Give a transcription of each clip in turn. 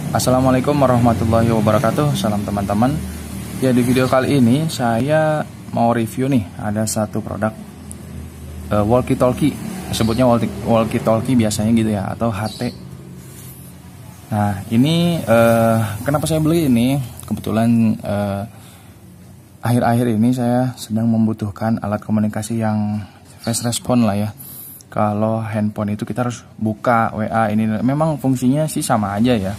Assalamualaikum warahmatullahi wabarakatuh. Salam teman-teman. Ya, di video kali ini saya mau review nih, ada satu produk walkie talkie. Sebutnya walkie talkie biasanya gitu ya, atau HT. Nah, ini kenapa saya beli ini? Kebetulan akhir-akhir ini saya sedang membutuhkan alat komunikasi yang fast respon lah ya. Kalau handphone itu kita harus buka WA, ini memang fungsinya sih sama aja ya.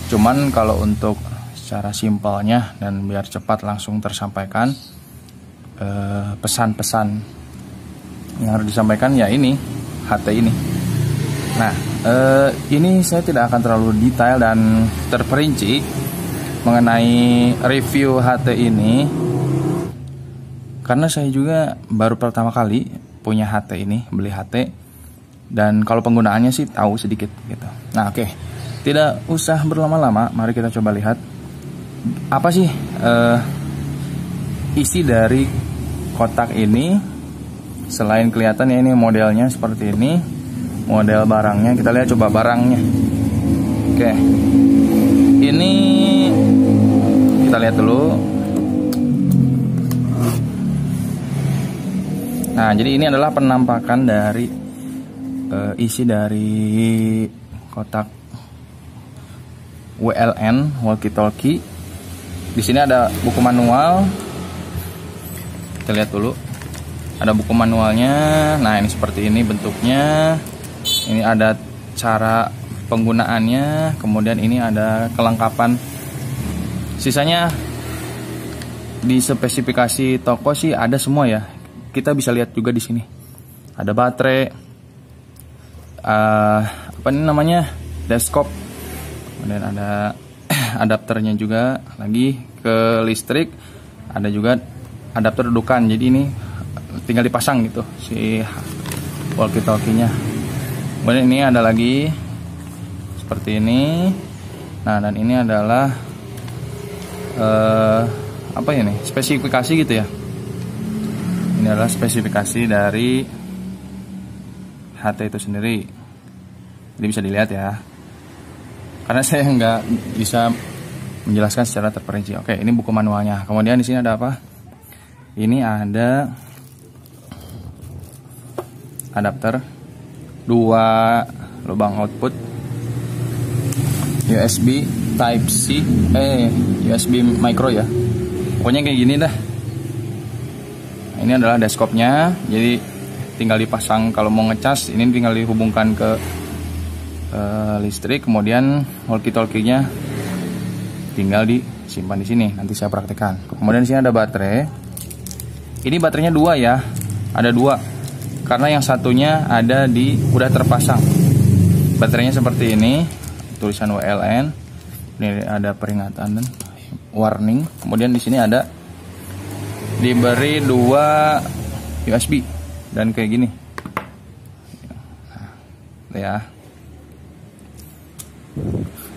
Cuman kalau untuk secara simpelnya dan biar cepat langsung tersampaikan pesan-pesan yang harus disampaikan ya ini HT ini. Nah, ini saya tidak akan terlalu detail dan terperinci mengenai review HT ini, karena saya juga baru pertama kali punya HT ini, beli HT, dan kalau penggunaannya sih tahu sedikit gitu. Nah, oke. Tidak usah berlama-lama, mari kita coba lihat apa sih isi dari kotak ini. Selain kelihatan ya ini modelnya seperti ini, model barangnya, kita lihat coba barangnya. Oke, ini kita lihat dulu. Nah, jadi ini adalah penampakan dari isi dari kotak WLN walkie talkie. Di sini ada buku manual. Kita lihat dulu. Ada buku manualnya. Nah, ini seperti ini bentuknya. Ini ada cara penggunaannya. Kemudian ini ada kelengkapan. Sisanya di spesifikasi toko sih ada semua ya. Kita bisa lihat juga di sini. Ada baterai. Apa ini namanya? Desktop. Kemudian ada adapternya juga lagi ke listrik, ada juga adapter dudukan, jadi ini tinggal dipasang gitu si walkie talkie nya. Kemudian ini ada lagi seperti ini. Nah, dan ini adalah apa ya nih, spesifikasi gitu ya. Ini adalah spesifikasi dari HT itu sendiri, jadi bisa dilihat ya, karena saya nggak bisa menjelaskan secara terperinci. Oke, ini buku manualnya. Kemudian di sini ada apa? Ini ada adapter, 2 lubang output, USB Type C, USB micro ya. Pokoknya kayak gini dah. Nah, ini adalah desktopnya. Jadi tinggal dipasang kalau mau ngecas. Ini tinggal dihubungkan ke listrik, kemudian walkie talkie-nya tinggal disimpan di sini. Nanti saya praktekkan. Kemudian di sini ada baterai. Ini baterainya 2 ya. Ada 2. Karena yang satunya udah terpasang. Baterainya seperti ini. Tulisan WLN. Ini ada peringatan dan warning. Kemudian di sini ada diberi 2 USB dan kayak gini. Nah, ya.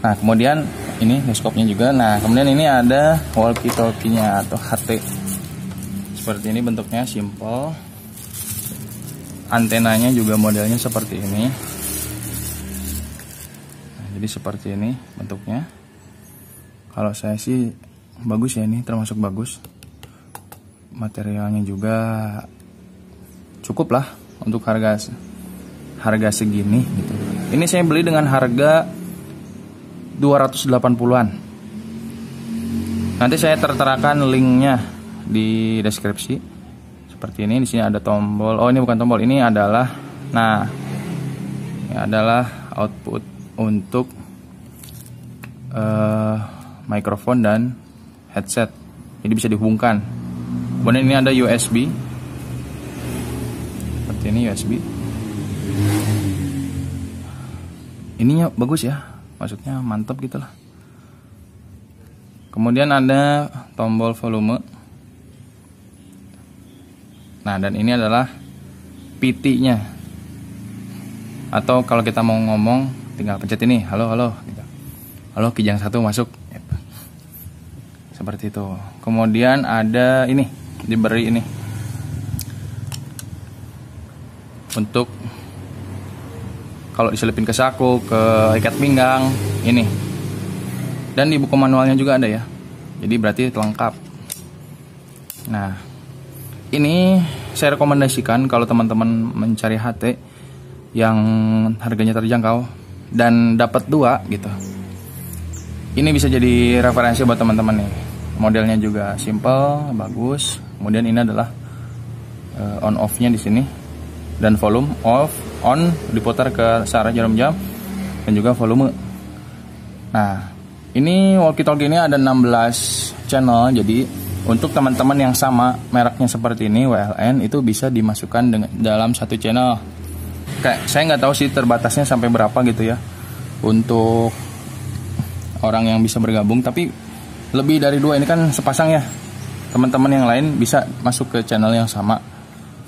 Nah, kemudian ini desktopnya juga. Nah, kemudian ini ada walkie talkie-nya atau HT. Seperti ini bentuknya, simple. Antenanya juga modelnya seperti ini. Nah, jadi seperti ini bentuknya. Kalau saya sih bagus ya, ini termasuk bagus. Materialnya juga cukup lah untuk harga segini gitu. Ini saya beli dengan harga 280-an. Nanti saya terterakan linknya di deskripsi. Seperti ini. Di sini ada tombol. Oh, ini bukan tombol. Ini adalah, nah, ini adalah output untuk mikrofon dan headset. Jadi bisa dihubungkan. Kemudian ini ada USB. Seperti ini USB. Ininya bagus ya. Maksudnya mantap gitu lah. Kemudian ada tombol volume. Nah, dan ini adalah PT-nya. Atau kalau kita mau ngomong tinggal pencet ini, halo halo gitu. Halo, Kijang 1 masuk gitu. Seperti itu. Kemudian ada ini, diberi ini untuk kalau diselipin ke saku, ke ikat pinggang, ini Dan di buku manualnya juga ada ya. Jadi berarti lengkap. Nah, ini saya rekomendasikan kalau teman-teman mencari HT yang harganya terjangkau dan dapat 2 gitu. Ini bisa jadi referensi buat teman-teman nih. Modelnya juga simple, bagus. Kemudian ini adalah on off-nya di sini, dan volume off, on diputar ke searah jarum jam, dan juga volume. Nah, ini walkie-talkie ini ada 16 channel. Jadi untuk teman-teman yang sama mereknya seperti ini, WLN, itu bisa dimasukkan dalam satu channel. Kayak saya nggak tahu sih terbatasnya sampai berapa gitu ya untuk orang yang bisa bergabung, tapi lebih dari 2 ini kan sepasang ya. Teman-teman yang lain bisa masuk ke channel yang sama.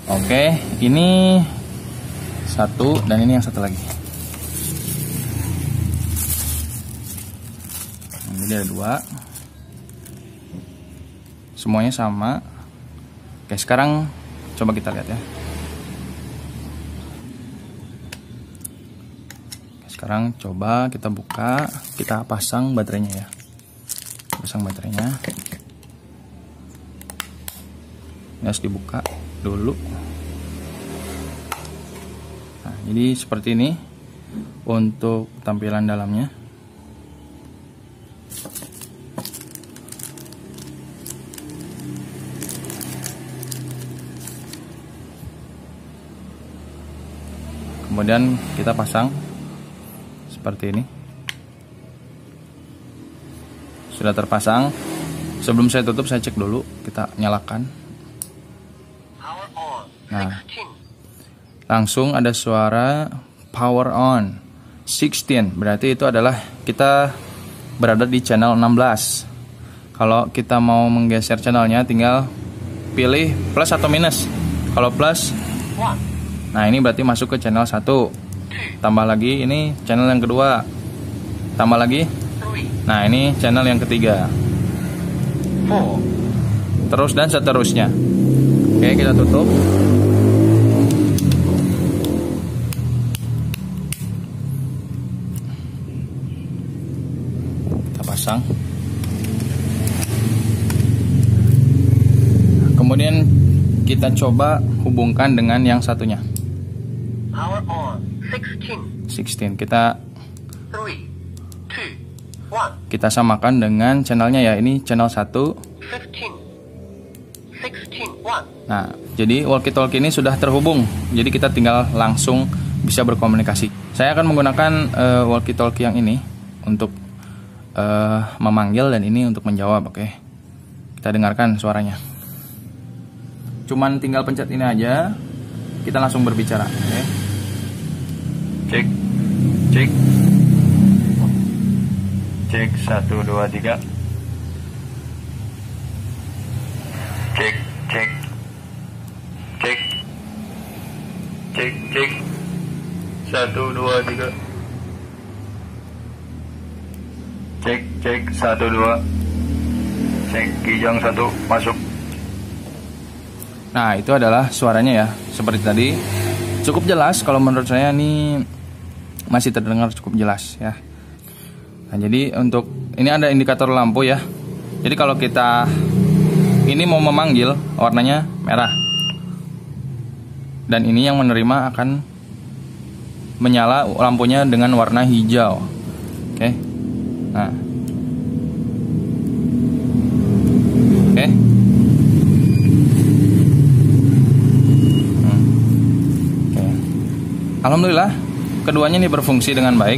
Oke, ini satu dan ini yang satu lagi. Ini ada 2. Semuanya sama. Oke, sekarang coba kita lihat ya. Sekarang coba kita buka, kita pasang baterainya ya. Pasang baterainya. Ini harus dibuka dulu. Nah, jadi seperti ini untuk tampilan dalamnya. Kemudian kita pasang seperti ini. Sudah terpasang. Sebelum saya tutup, saya cek dulu. Kita nyalakan. Nah, langsung ada suara power on 16. Berarti itu adalah kita berada di channel 16. Kalau kita mau menggeser channelnya, tinggal pilih plus atau minus. Kalau plus, nah ini berarti masuk ke channel 1. Tambah lagi, ini channel yang kedua. Tambah lagi. Nah, ini channel yang ketiga. Terus dan seterusnya. Oke, kita tutup. Kita pasang. Kemudian kita coba hubungkan dengan yang satunya. Power on 16. Kita 3, 2, 1. Kita samakan dengan channelnya ya. Ini channel 1. 15, 16, 1. Nah, jadi walkie-talkie ini sudah terhubung. Jadi kita tinggal langsung bisa berkomunikasi. Saya akan menggunakan walkie-talkie yang ini untuk memanggil dan ini untuk menjawab. Oke, kita dengarkan suaranya. Cuman tinggal pencet ini aja, kita langsung berbicara. Oke. Cek, cek, cek 1 2 3. Cek, cek, cek, cek, cek 1 2 3. Cek, cek 1 2. Cek Kijang 1 masuk. Nah, itu adalah suaranya ya. Seperti tadi, cukup jelas. Kalau menurut saya ini masih terdengar cukup jelas ya. Nah, jadi untuk ini ada indikator lampu ya. Jadi kalau kita ini mau memanggil, warnanya merah. Dan ini yang menerima akan menyala lampunya dengan warna hijau. Oke. Nah. Oke. Alhamdulillah, keduanya ini berfungsi dengan baik.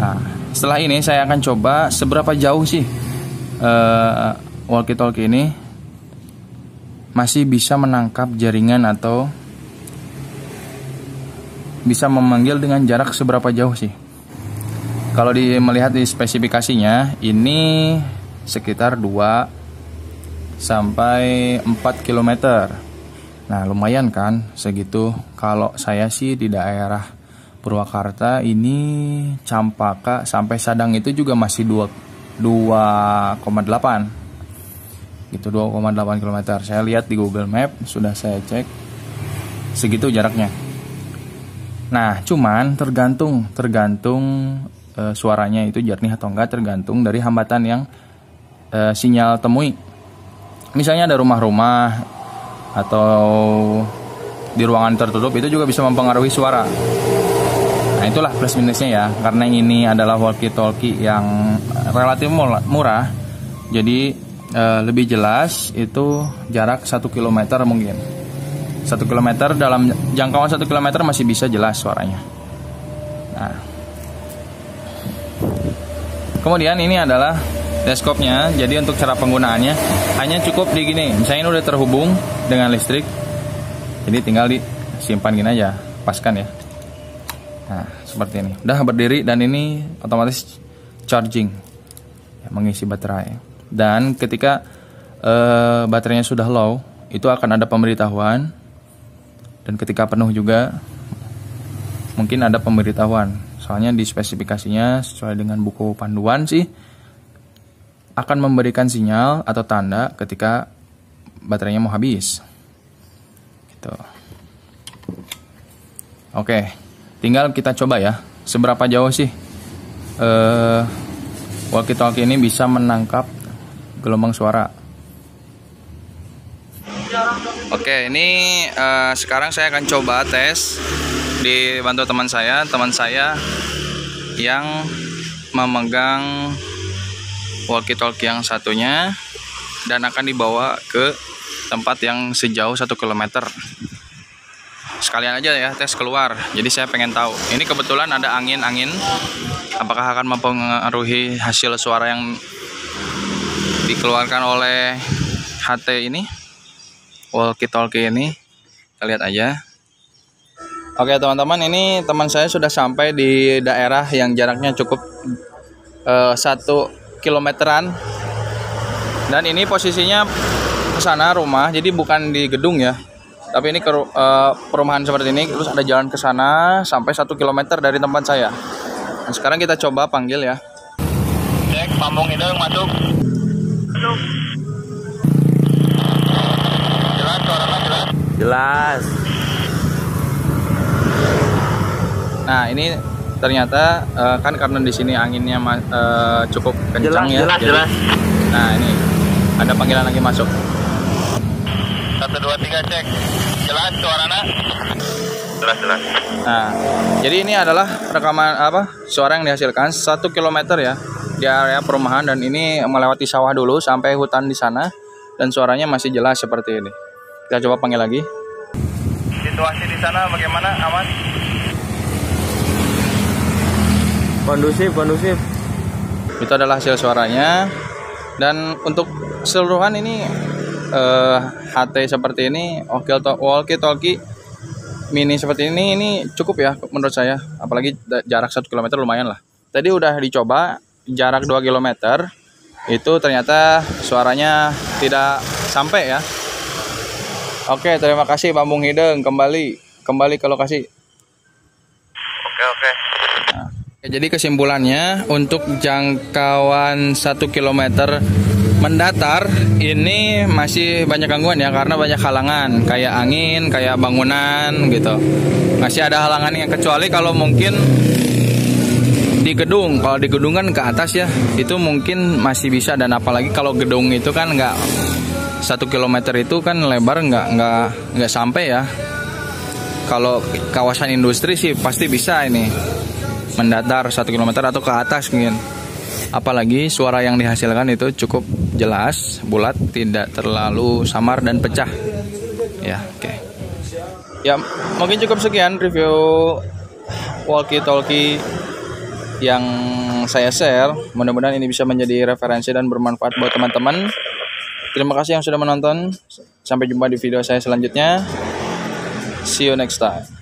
Nah, setelah ini saya akan coba seberapa jauh sih walkie-talkie ini masih bisa menangkap jaringan atau bisa memanggil dengan jarak seberapa jauh sih. Kalau melihat di spesifikasinya, ini sekitar 2 sampai 4 km. Nah, lumayan kan segitu. Kalau saya sih di daerah Purwakarta ini Campaka sampai Sadang itu juga masih 2,8 gitu, 2,8 km. Saya lihat di Google Map, sudah saya cek segitu jaraknya. Nah, cuman tergantung suaranya itu jernih atau enggak tergantung dari hambatan yang sinyal temui. Misalnya ada rumah-rumah atau di ruangan tertutup, itu juga bisa mempengaruhi suara. Nah, itulah plus minusnya ya. Karena ini adalah walkie-talkie yang relatif murah, jadi lebih jelas itu jarak 1 km mungkin. 1 km, dalam jangkauan 1 km masih bisa jelas suaranya. Nah, kemudian ini adalah deskopnya. Jadi untuk cara penggunaannya hanya cukup di gini. Misalnya ini udah terhubung dengan listrik, jadi tinggal disimpan gini aja, paskan ya. Nah, seperti ini. Udah berdiri dan ini otomatis charging, ya, mengisi baterai. Dan ketika baterainya sudah low, itu akan ada pemberitahuan. Dan ketika penuh juga mungkin ada pemberitahuan. Soalnya di spesifikasinya sesuai dengan buku panduan sih, akan memberikan sinyal atau tanda ketika baterainya mau habis. Gitu. Oke, tinggal kita coba ya, seberapa jauh sih walkie-talkie ini bisa menangkap gelombang suara. Oke, ini sekarang saya akan coba tes dibantu teman saya yang memegang walkie-talkie yang satunya dan akan dibawa ke tempat yang sejauh 1 km. Sekalian aja ya tes keluar. Jadi saya pengen tahu. Ini kebetulan ada angin. Apakah akan mempengaruhi hasil suara yang dikeluarkan oleh HT ini, walkie-talkie ini? Kita lihat aja. Oke teman-teman, ini teman saya sudah sampai di daerah yang jaraknya cukup 1 kilometeran, dan ini posisinya ke sana rumah, jadi bukan di gedung ya, tapi ini ke perumahan seperti ini. Terus ada jalan ke sana sampai 1 kilometer dari tempat saya. Nah, sekarang kita coba panggil ya. Cek, Pambung Hidung masuk. Masuk. Jelas, suaranya jelas. Jelas. Nah, ini ternyata kan karena di sini anginnya cukup kencang ya. Jelas. Nah, ini ada panggilan lagi masuk. 1, 2, 3 cek. Jelas suaranya. Jelas. Nah, jadi ini adalah rekaman suara yang dihasilkan 1 km ya di area perumahan, dan ini melewati sawah dulu sampai hutan di sana, dan suaranya masih jelas seperti ini. Kita coba panggil lagi. Situasi di sana bagaimana? Aman? Kondusif. Itu adalah hasil suaranya. Dan untuk keseluruhan ini HT seperti ini, walkie-talkie mini seperti ini cukup ya menurut saya. Apalagi jarak 1 km lumayan lah. Tadi udah dicoba jarak 2 km, itu ternyata suaranya tidak sampai ya. Oke, terima kasih Pambung Hideng, kembali ke lokasi. Oke. Nah, jadi kesimpulannya, untuk jangkauan 1 km mendatar ini masih banyak gangguan ya, karena banyak halangan kayak angin, kayak bangunan gitu. Masih ada halangan yang, kecuali kalau mungkin di gedung. Kalau di gedung kan ke atas ya, itu mungkin masih bisa. Dan apalagi kalau gedung itu kan nggak 1 km itu kan lebar, nggak sampai ya. Kalau kawasan industri sih pasti bisa ini mendatar 1 km atau ke atas mungkin. Apalagi suara yang dihasilkan itu cukup jelas, bulat, tidak terlalu samar dan pecah. Ya, oke. Ya, mungkin cukup sekian review walkie-talkie yang saya share. Mudah-mudahan ini bisa menjadi referensi dan bermanfaat buat teman-teman. Terima kasih yang sudah menonton. Sampai jumpa di video saya selanjutnya. See you next time.